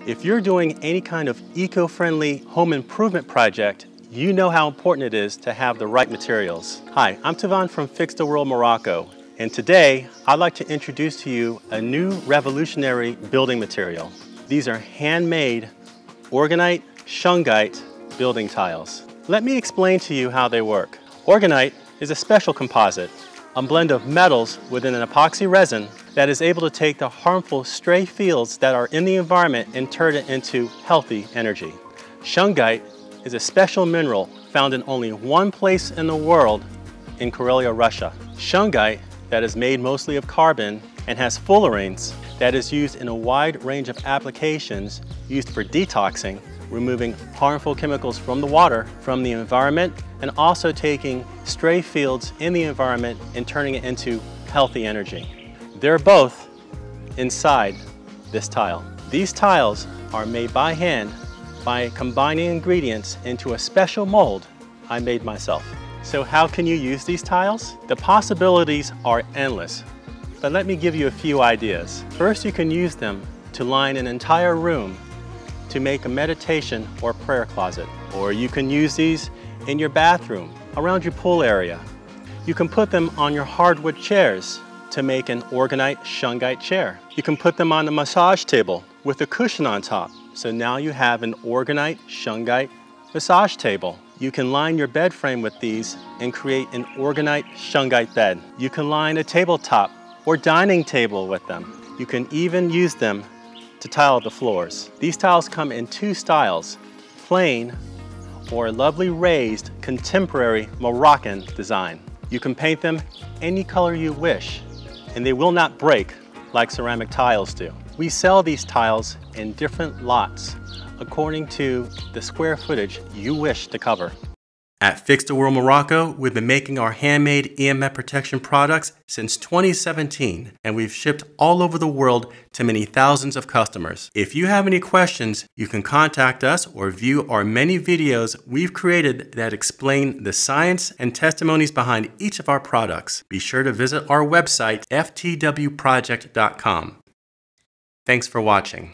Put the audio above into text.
If you're doing any kind of eco-friendly home improvement project, you know how important it is to have the right materials. Hi, I'm Tivon from Fix the World Morocco, and today I'd like to introduce to you a new revolutionary building material. These are handmade Orgonite Shungite building tiles. Let me explain to you how they work. Orgonite is a special composite, a blend of metals within an epoxy resin that is able to take the harmful stray fields that are in the environment and turn it into healthy energy. Shungite is a special mineral found in only one place in the world, in Karelia, Russia. Shungite that is made mostly of carbon and has fullerenes that is used in a wide range of applications used for detoxing, removing harmful chemicals from the water, from the environment, and also taking stray fields in the environment and turning it into healthy energy. They're both inside this tile. These tiles are made by hand by combining ingredients into a special mold I made myself. So how can you use these tiles? The possibilities are endless, but let me give you a few ideas. First, you can use them to line an entire room to make a meditation or prayer closet. Or you can use these in your bathroom, around your pool area. You can put them on your hardwood chairs to make an Orgonite Shungite chair. You can put them on the massage table with a cushion on top. So now you have an Orgonite Shungite massage table. You can line your bed frame with these and create an Orgonite Shungite bed. You can line a tabletop or dining table with them. You can even use them to tile the floors. These tiles come in two styles, plain or a lovely raised contemporary Moroccan design. You can paint them any color you wish, and they will not break like ceramic tiles do. We sell these tiles in different lots according to the square footage you wish to cover. At Fix the World Morocco, we've been making our handmade EMF protection products since 2017, and we've shipped all over the world to many thousands of customers. If you have any questions, you can contact us or view our many videos we've created that explain the science and testimonies behind each of our products. Be sure to visit our website, ftwproject.com. Thanks for watching.